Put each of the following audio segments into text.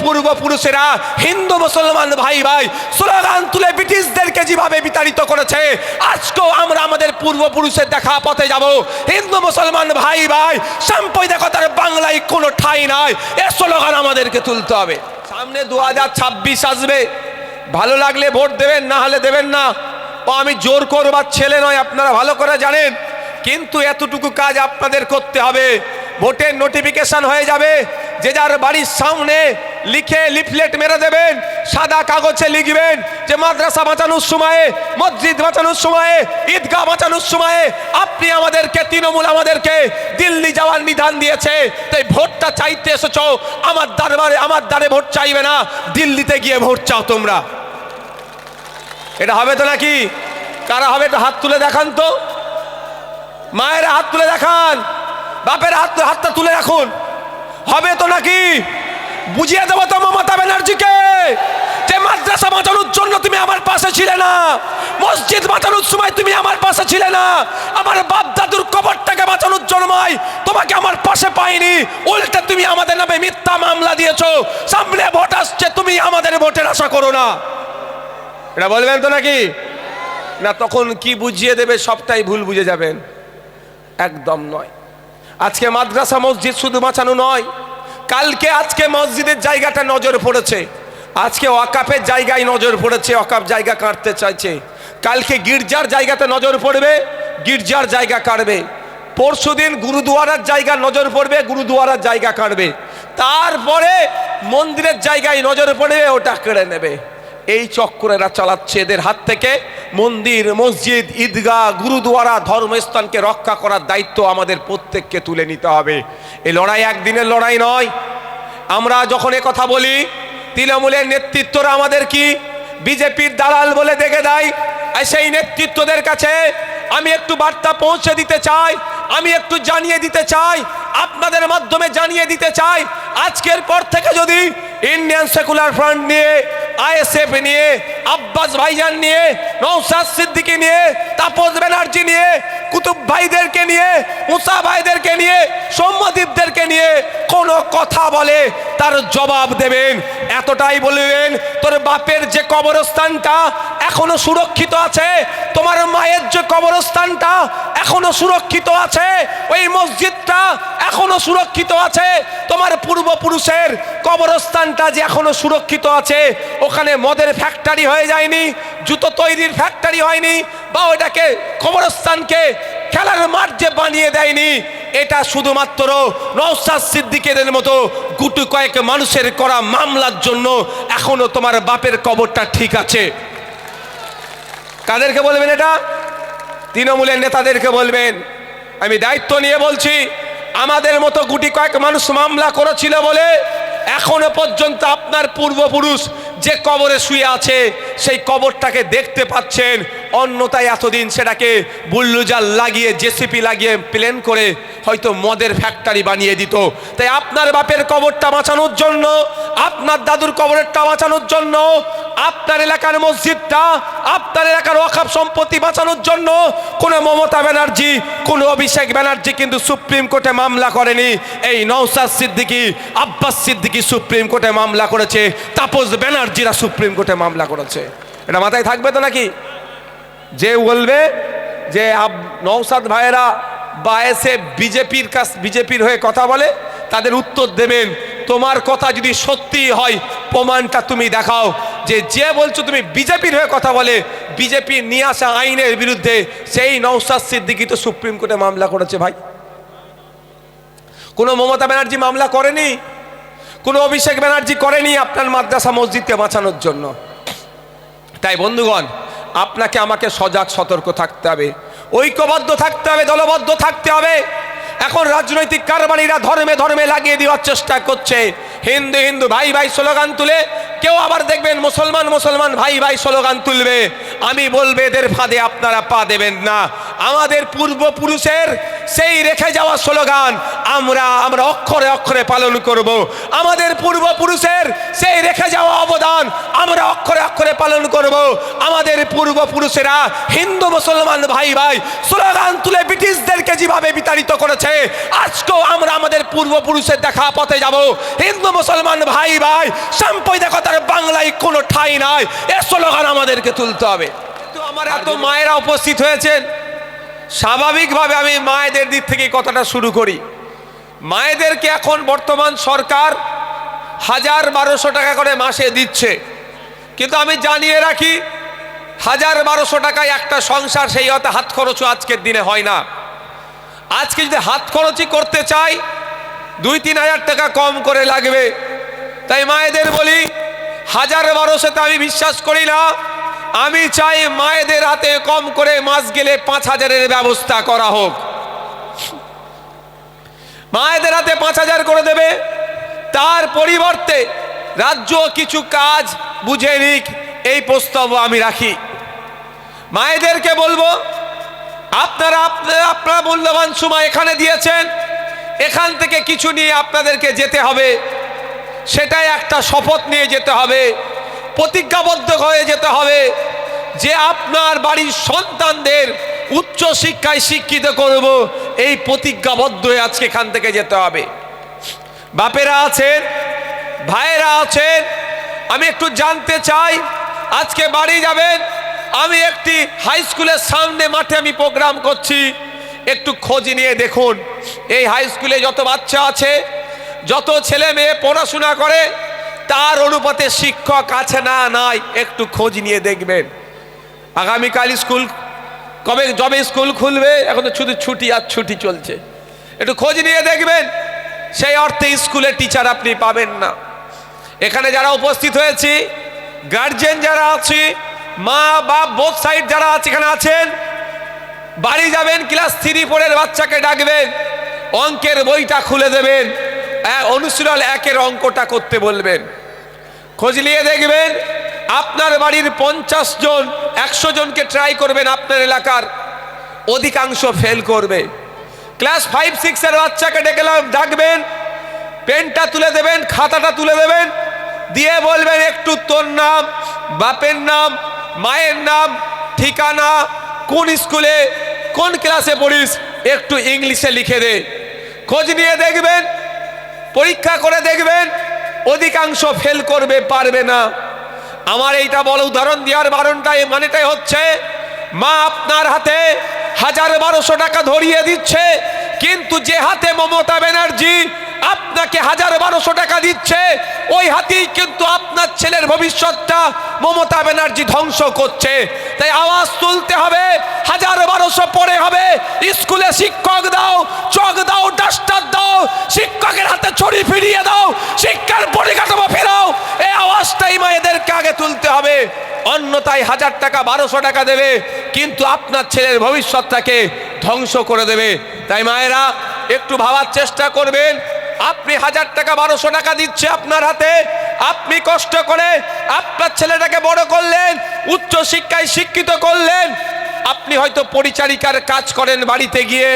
পূর্বপুরুষেরা হিন্দু মুসলমান ভাই ভাই স্লোগান তুলে ব্রিটিশদেরকে যেভাবে বিতাড়িত করেছে, আজকেও আমরা আমাদের পূর্বপুরুষের দেখা পথে যাব। হিন্দু মুসলমান ভাই ভাই সাম্প্রদায়িকতার বাংলায় কোনো ঠাঁই নাই, এ স্লোগান আমাদেরকে তুলতে হবে। সামনে 2026 আসবে, ভালো লাগলে ভোট দেবেন, না হলে দেবেন না। ও আমি জোর করবার ছেলে নয়, আপনারা ভালো করে জানেন। কিন্তু এতটুকু কাজ আপনাদের করতে হবে, ভোটের নোটিফিকেশন হয়ে যাবে, যে যার বাড়ির সামনে লিখে লিফলেট মেরে দেবেন, সাদা কাগজে লিখবেন যে মাদ্রাসা বাঁচানোর সময়ে, মসজিদ বাঁচানোর সময়ে, ঈদগাহ বাঁচানোর সময়ে আপনি আমাদেরকে, তৃণমূল আমাদেরকে দিল্লি যাওয়ার নিধান দিয়েছে, তাই ভোটটা চাইতে এসেছো আমার দরবারে, আমার দ্বারে ভোট চাইবে না, দিল্লিতে গিয়ে ভোট চাও তোমরা। এটা হবে তো নাকি? কারা হবে তো হাত তুলে দেখান তো, মায়ের হাত তুলে দেখান, বাপের হাতটা তুলে রাখুন। হবে তো নাকি? বুঝিয়ে দেবো তো মমতা ব্যানার্জিকে যে মাদ্রাসা বাঁচানোর জন্য তুমি আমার পাশে ছিলে না, মসজিদ বাঁচানোর সময় তুমি আমার পাশে ছিলে না, আমার বাপ দাদুর কবরটাকে বাঁচানোর জন্য তোমাকে আমার পাশে পাইনি, উল্টে তুমি আমাদের নামে মিথ্যা মামলা দিয়েছো। সামনে ভোট আসছে, তুমি আমাদের ভোটের আশা করো না। এটা বলবেন তো নাকি? না তখন কি বুঝিয়ে দেবে সবটাই ভুল বুঝে যাবেন। একদম নয়। আজকে মাদ্রাসা মসজিদ শুধু বাঁচানো নয়, কালকে আজকে মসজিদের জায়গাটা নজর পড়েছে, আজকে ওয়াকাফের জায়গায় নজর পড়েছে, ওয়াকাফ জায়গা কাটতে চাইছে, কালকে গির্জার জায়গাতে নজর পড়বে, গির্জার জায়গা কাটবে, পরশুদিন গুরুদুয়ারার জায়গা নজর পড়বে, গুরুদুয়ারার জায়গা কাটবে, তারপরে মন্দিরের জায়গায় নজর পড়বে, ওটা কেড়ে নেবে। এই চক্করেরা চালাচ্ছে, এদের হাত থেকে মন্দির, মসজিদ, ঈদগাহ, গুরুদুয়ারা, ধর্মস্থানকে রক্ষা করার দায়িত্ব আমাদের প্রত্যেককে তুলে নিতে হবে। এই লড়াই একদিনের লড়াই নয়। আমরা যখন এ কথা বলি, তৃণমূলের নেতৃত্বরা আমাদের কি বিজেপির দালাল বলে দেখে দেয়। সেই নেতৃত্বদের কাছে আমি একটু বার্তা পৌঁছে দিতে চাই, আমি একটু জানিয়ে দিতে চাই, আপনাদের মাধ্যমে জানিয়ে দিতে চাই, আজকের পর থেকে যদি ইন্ডিয়ান সেকুলার ফ্রন্ট নিয়ে, আইএসএফ নিয়ে, আব্বাস ভাইজান নিয়ে, নওশাদ সিদ্দিকী নিয়ে, তাপস ব্যানার্জি নিয়ে, কুতুব ভাইদেরকে নিয়ে, মুসা ভাইদেরকে নিয়ে, সৌম্যদীপদেরকে নিয়ে কোনো কথা বলে তার জবাব দেবেন। এতটাই বলবেন, তোর বাপের যে কবরস্থানটা এখনো সুরক্ষিত আছে, তোমার মায়ের যে কবরস্থানটা এখনো সুরক্ষিত আছে, ওই মসজিদটা এখনো সুরক্ষিত আছে, তোমার পূর্বপুরুষের কবরস্থানটা যে এখনো সুরক্ষিত আছে, ওখানে মদের ফ্যাক্টরি হয়ে যায়নি, জুতো তৈরির ফ্যাক্টরি হয়নি, বা ওটাকে কবরস্থানকে খেলার মাঠ যে বানিয়ে দেয়নি, এটা শুধুমাত্র নওশাদ সিদ্দিকীদের মতো গুটি কয়েক মানুষের করা মামলার জন্য এখনো তোমার বাপের কবরটা ঠিক আছে। কাদেরকে বলবেন এটা? তৃণমূলের নেতাদেরকে বলবেন। আমি দায়িত্ব নিয়ে বলছি, আমাদের মতো গুটি কয়েক মানুষ মামলা করেছিল বলে এখনো পর্যন্ত আপনার পূর্বপুরুষ যে কবরে শুয়ে আছে সেই কবরটাকে দেখতে পাচ্ছেন, অন্যথায় এতদিন সেটাকে বুলডোজার লাগিয়ে, জেসিপি লাগিয়ে প্লেন করে হয়তো মদের ফ্যাক্টরি বানিয়ে দিত। তাই আপনার বাপের কবরটা বাঁচানোর জন্য, আপনার দাদুর কবরটা বাঁচানোর জন্য, আপনার এলাকার মসজিদটা, আপনার এলাকার ওয়াকফ সম্পত্তি বাঁচানোর জন্য কোনো মমতা ব্যানার্জি, কোনো অভিষেক ব্যানার্জি কিন্তু সুপ্রিম কোর্টে মামলা করেনি। এই নওশাদ সিদ্দিকী, আব্বাস সিদ্দিকী সুপ্রিম কোর্টে মামলা করেছে, তাপস ব্যানার্জিরা সুপ্রিম কোর্টে মামলা করেছে। এটা মাথায় থাকবে তো নাকি? যে বলবে যে নওশাদ ভাইয়েরা বা এসে বিজেপির হয়ে কথা বলে, তাদের উত্তর দেবেন, তোমার কথা যদি সত্যি হয় প্রমাণটা তুমি দেখাও। যে বলছো তুমি বিজেপির হয়ে কথা বলে, বিজেপি নিয়ে আসা আইনের বিরুদ্ধে, সেই নওশাদ সিদ্দিকী তো সুপ্রিম কোর্টে মামলা করেছে ভাই। কোনো মমতা ব্যানার্জি মামলা করেনি, কোনো অভিষেক ব্যানার্জি করেনি আপনার মাদ্রাসা মসজিদকে বাঁচানোর জন্য। তাই বন্ধুগণ, আপনাকে আমাকে সজাগ সতর্ক থাকতে হবে, ঐক্যবদ্ধ থাকতে হবে, দলবদ্ধ থাকতে হবে। এখন রাজনৈতিক কারবারিরা ধর্মে ধর্মে লাগিয়ে দেওয়ার চেষ্টা করছে, হিন্দু হিন্দু ভাই ভাই স্লোগান তুলে, কেউ আবার দেখবেন মুসলমান মুসলমান ভাই ভাই স্লোগান তুলবে। আমি বলবো এদের ফাঁদে আপনারা পা দেবেন না। আমাদের পূর্বপুরুষের সেই রেখে যাওয়া স্লোগান আমরা অক্ষরে অক্ষরে পালন করব। আমাদের পূর্বপুরুষের সেই রেখে যাওয়া অবদান আহ্বান আমরা অক্ষরে অক্ষরে পালন করব। আমাদের পূর্বপুরুষেরা হিন্দু মুসলমান ভাই ভাই স্লোগান তুলে ব্রিটিশদেরকে যেভাবে বিতাড়িত করেছে, আজকেও আমরা আমাদের পূর্বপুরুষের দেখা পথে যাব। হিন্দু মুসলমান ভাই ভাই সাম্প্রদায়িকতার বাংলায় কোনো ঠাঁই নাই, এ স্লোগান আমাদেরকে তুলতে হবে। কিন্তু আমার এত মায়েরা উপস্থিত হয়েছেন, স্বাভাবিকভাবে আমি মায়েদের দিক থেকে কথাটা শুরু করি। মায়েদেরকে এখন বর্তমান সরকার ১,০০০-১,২০০ টাকা করে মাসে দিচ্ছে, কিন্তু আমি জানিয়ে রাখি ১,০০০-১,২০০ টাকায় একটা সংসার সেই হতে হাত খরচও আজকের দিনে হয় না। আজকে যদি হাত খরচই করতে চাই ২-৩ হাজার টাকা কম করে লাগবে। তাই মায়েদের বলি ১,০০০-১,২০০তে আমি বিশ্বাস করি না। আমি চাই মায়েদের হাতে কম করে মাস গেলে ৫,০০০-এর ব্যবস্থা করা হোক। মায়েদের হাতে ৫,০০০ করে দেবে, তার পরিবর্তে রাজ্য কিছু কাজ বুঝে নিক, এই প্রস্তাব আমি রাখি। মায়েদেরকে বলবো আপনারা মূল্যবান সময় এখানে দিয়েছেন, এখান থেকে কিছু নিয়ে আপনাদেরকে যেতে হবে। সেটাই একটা শপথ নিয়ে যেতে হবে, প্রতিজ্ঞাবদ্ধ হয়ে যেতে হবে যে আপনার বাড়ির সন্তানদের উচ্চ শিক্ষায় শিক্ষিত করব। এই প্রতিজ্ঞাবদ্ধ হয়ে আজকে এখান থেকে যেতে হবে। বাপেরা আছেন, ভাইয়েরা আছেন, আমি একটু জানতে চাই আজকে বাড়ি যাবেন। আমি একটি হাই স্কুলের সামনে মাঠে আমি প্রোগ্রাম করছি, একটু খোঁজ নিয়ে দেখুন এই হাই স্কুলে যত বাচ্চা আছে, যত ছেলে মেয়ে পড়াশোনা করে, তার অনুপাতে শিক্ষক আছে না নাই একটু খোঁজ নিয়ে দেখবেন। আগামীকাল স্কুল যবে স্কুল খুলবে, এখন তো শুধু ছুটি আর ছুটি চলছে, একটু খোঁজ নিয়ে দেখবেন। সেই অর্থে স্কুলে টিচার আপনি পাবেন না। এখানে যারা উপস্থিত হয়েছি, গার্জেন যারা আছে, মা বাপ বোথ সাইড যারা আছে এখানে আছেন, বাড়ি যাবেন ক্লাস 3-4 বাচ্চাকে ডাকবেন, অঙ্কের বইটা খুলে দেবেন, অনুশীলন 1-এর অঙ্কটা করতে বলবেন। খোঁজ নিয়ে দেখবেন আপনার বাড়ির 50 জন 100 জনকে ট্রাই করবেন, আপনার এলাকার অধিকাংশ ফেল করবে। ক্লাস 5-6-এর বাচ্চাকে ডাকবেন, পেনটা তুলে দেবেন, খাতাটা তুলে দেবেন, দিয়ে বলবেন একটু তোর নাম, বাপের নাম, মায়ের নাম, ঠিকানা, কোন স্কুলে কোন ক্লাসে পড়িস একটু ইংলিশে লিখে দে। খোঁজ নিয়ে দেখবেন, পরীক্ষা করে দেখবেন অধিকাংশ ফেল করবে, পারবে না। আমার এইটা বড় উদাহরণ দেওয়ার মানেটাই হচ্ছে, মা আপনার হাতে ১,০০০-১,২০০ টাকা ধরিয়ে দিচ্ছে, কিন্তু যে হাতে মমতা ব্যানার্জি আপনাকে ১,০০০-১,২০০ টাকা দিচ্ছে, ওই হাতেই কিন্তু আপনার ছেলের ভবিষ্যৎটা মমতা ব্যানার্জি ধ্বংস করছে। তাই আওয়াজ তুলতে হবে, ১,০০০-১,২০০ পরে হবে। স্কুলে শিক্ষক দাও, চক দাও, ডাস্টার দাও, শিক্ষকের হাতে ছড়ি ফিরিয়ে দাও, শিক্ষার পরিকাঠামো ফেরাও। এই আওয়াজটাই মায়েদেরকে আগে তুলতে হবে। অন্যথায় ১,০০০ টাকা ১,২০০ টাকা দেবে, কিন্তু আপনার ছেলের ভবিষ্যৎটাকে ধ্বংস করে দেবে। তাই মায়েরা একটু ভাবার চেষ্টা করবেন। আপনি ১,০০০ টাকা ১,২০০ টাকা দিচ্ছে আপনার হাতে, আপনি কষ্ট করে আপনার ছেলেটাকে বড় করলেন, উচ্চ শিক্ষায় শিক্ষিত করলেন। আপনি হয়তো পরিচারিকার কাজ করেন বাড়িতে গিয়ে,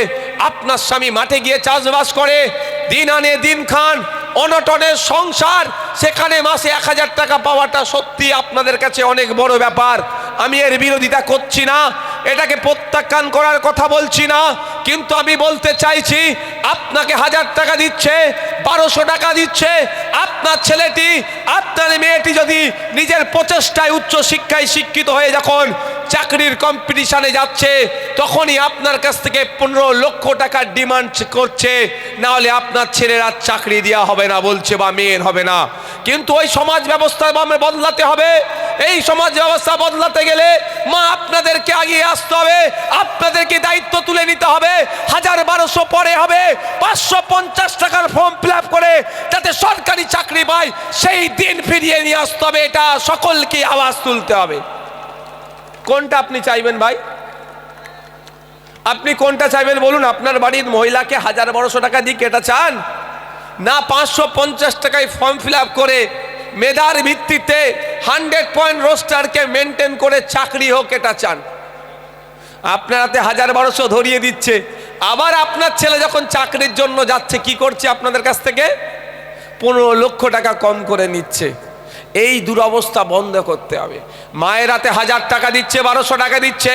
আপনার স্বামী মাঠে গিয়ে চাষবাস করে, দিন আনে দিন খান, অনটনের সংসার, সেখানে মাসে ১,০০০ টাকা পাওয়াটা সত্যি আপনাদের কাছে অনেক বড় ব্যাপার। আমি এর বিরোধিতা করছি না, এটাকে প্রত্যাখ্যান করার কথা বলছি না, কিন্তু আমি বলতে চাইছি আপনাকে ১,০০০ টাকা দিচ্ছে, ১,২০০ টাকা দিচ্ছে, আপনার ছেলেটি, আপনার মেয়েটি যদি নিজের প্রচেষ্টায় উচ্চ শিক্ষায় শিক্ষিত হয়ে যখন চাকরির কম্পিটিশনে যাচ্ছে, তখনই আপনার কাছ থেকে ১৫ লক্ষ টাকার ডিমান্ড করছে, না হলে আপনার ছেলের আর চাকরি দেওয়া হবে না বলছে, বা মেয়ের হবে না। কিন্তু ওই সমাজ ব্যবস্থা বদলাতে হবে। এই সমাজ ব্যবস্থা বদলাতে গেলে মা আপনাদেরকে এগিয়ে আসতে হবে, আপনাদেরকে দায়িত্ব তুলে নিতে হবে। ১,০০০-১,২০০ পরে হবে, ৫৫০ টাকার ফর্ম ফিল আপ করে যাতে সরকারি চাকরি পায়, সেই দিন ফিরিয়ে নিয়ে আসতে হবে। এটা সকলকে আওয়াজ তুলতে হবে। কোনটা আপনি চাইবেন ভাই? আপনি কোনটা চাইবেন বলুন? আপনার বাড়ির মহিলাকে ১,০০০-১,২০০ টাকা দিক এটা চান, না ৫৫০ টাকায় ফর্ম ফিল আপ করে মেধার ভিত্তিতে 100 পয়েন্ট রোস্টারকে মেনটেন করে চাকরি হোক এটা চান? আপনার হাতে ১,০০০-১,২০০ ধরিয়ে দিচ্ছে, আবার আপনার ছেলে যখন চাকরির জন্য যাচ্ছে কি করছে? আপনাদের কাছ থেকে ১৫ লক্ষ টাকা কম করে নিচ্ছে। এই দুরবস্থা বন্ধ করতে হবে। মায়ের হাতে 1000 টাকা দিচ্ছে, 1200 টাকা দিচ্ছে,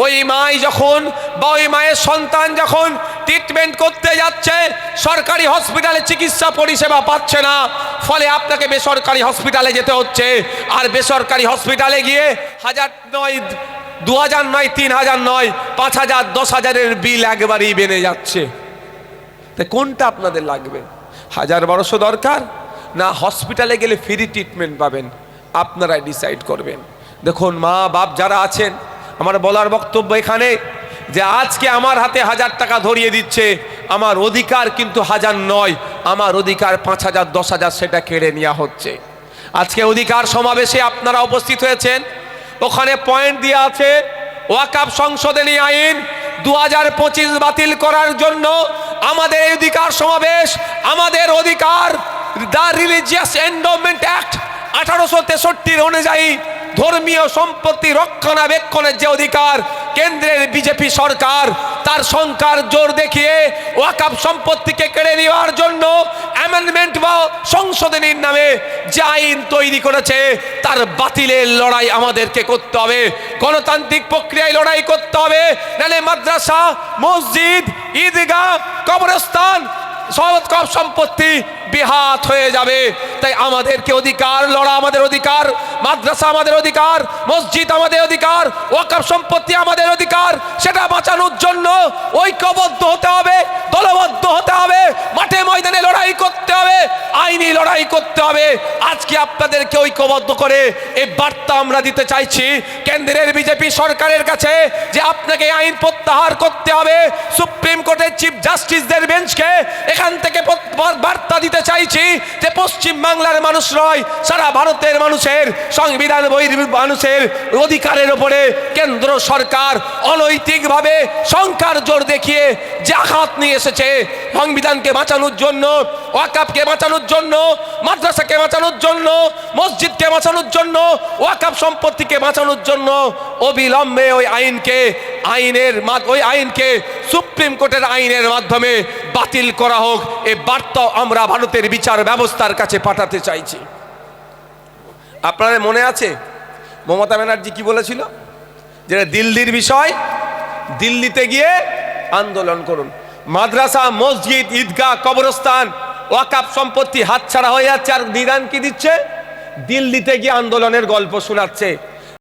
ওই মাই যখন বা ওই মায়ের সন্তান যখন ট্রিটমেন্ট করতে যাচ্ছে সরকারি হসপিটালে চিকিৎসা পরিষেবা পাচ্ছে না, ফলে আপনাকে বেসরকারি হসপিটালে যেতে হচ্ছে। আর বেসরকারি হসপিটালে গিয়ে 1000 নয়, 2000 নয়, 3000 নয়, 5000, 10,000-এর বিল একবারই বেড়ে যাচ্ছে। তাই কোনটা আপনাদের লাগবে? 1000-1200 দরকার না হসপিটালে গেলে ফ্রি ট্রিটমেন্ট পাবেন? আপনারাই ডিসাইড করবেন। দেখুন মা বাপ যারা আছেন, আমার বলার বক্তব্য এখানে যে আজকে আমার হাতে 1000 টাকা ধরিয়ে দিচ্ছে, আমার অধিকার কিন্তু 1000 নয়, আমার অধিকার 5000, 10,000 সেটা কেড়ে নেওয়া হচ্ছে। আজকে অধিকার সমাবেশে আপনারা উপস্থিত হয়েছেন, ওখানে পয়েন্ট দেওয়া আছে ওয়াকফ সংশোধনী আইন 2025 বাতিল করার জন্য আমাদের এই অধিকার সমাবেশ, আমাদের অধিকার দ্য রিলিজিয়াস এন্ডোমেন্ট অ্যাক্ট 1863 অনুযায়ী ধর্মীয় সম্পত্তি রক্ষণাবেক্ষণের যে অধিকার কেন্দ্রের বিজেপি সরকার তার সংখ্যার জোর দেখিয়ে ওয়াকফ সম্পত্তিকে কেড়ে নেওয়ার জন্য অ্যামেন্ডমেন্ট বা সংশোধনীর নামে যে আইন তৈরি করেছে তার বাতিলের লড়াই আমাদেরকে করতে হবে। গণতান্ত্রিক প্রক্রিয়ায় লড়াই করতে হবে, নাহলে মাদ্রাসা, মসজিদ, ঈদগাহ, কবরস্থান সব সম্পত্তি বেহাত হয়ে যাবে। তাই আমাদেরকে অধিকার লড়া আমাদের অধিকার, মাদ্রাসা আমাদের অধিকার, মসজিদ আমাদের অধিকার, ওয়াকফ সম্পত্তি আমাদের অধিকার, সেটা বাঁচানোর জন্য ঐক্যবদ্ধ হতে হবে, দলবদ্ধ হতে হবে, মাঠে ময়দানে লড়াই করতে হবে, আইনি লড়াই করতে হবে। আজকে আপনাদেরকে ঐক্যবদ্ধ করে এই বার্তা আমরা দিতে চাইছি কেন্দ্রের বিজেপি সরকারের কাছে যে আপনাকে আইন প্রত্যাহার করতে হবে। সুপ্রিম কোর্টের চিফ জাস্টিসদের বেঞ্চকে এখান থেকে বার্তা দিতে চাইছি যে পশ্চিম বাংলার মানুষ নয়, সারা ভারতের মানুষের সংবিধান বহির মানুষের অধিকারের উপরে কেন্দ্র সরকার অনৈতিকভাবে সংখ্যার জোর দেখিয়ে যে আঘাত নিয়ে এসেছে, সংবিধানকে বাঁচানোর জন্য, ওয়াকফকে বাঁচানোর জন্য, মাদ্রাসাকে বাঁচানোর জন্য, মসজিদকে বাঁচানোর জন্য, ওয়াকফ সম্পত্তিকে বাঁচানোর জন্য অবিলম্বে ওই আইনকে সুপ্রিম কোর্টের আইনের মাধ্যমে বাতিল করা হোক। এই বার্তা আমরা ভারতের বিচার ব্যবস্থার কাছে পাঠাতে চাইছি। আপনাদের মনে আছে মমতা ব্যানার্জি কি বলেছিল? যেটা দিল্লির বিষয়, দিল্লিতে গিয়ে আন্দোলন করুন। মাদ্রাসা, মসজিদ, ঈদগাহ, কবরস্থান, ওয়াকফ সম্পত্তি হাতছাড়া হয়ে যাচ্ছে, আর নিদান কি দিচ্ছে? দিল্লিতে গিয়ে আন্দোলনের গল্প শোনাচ্ছে।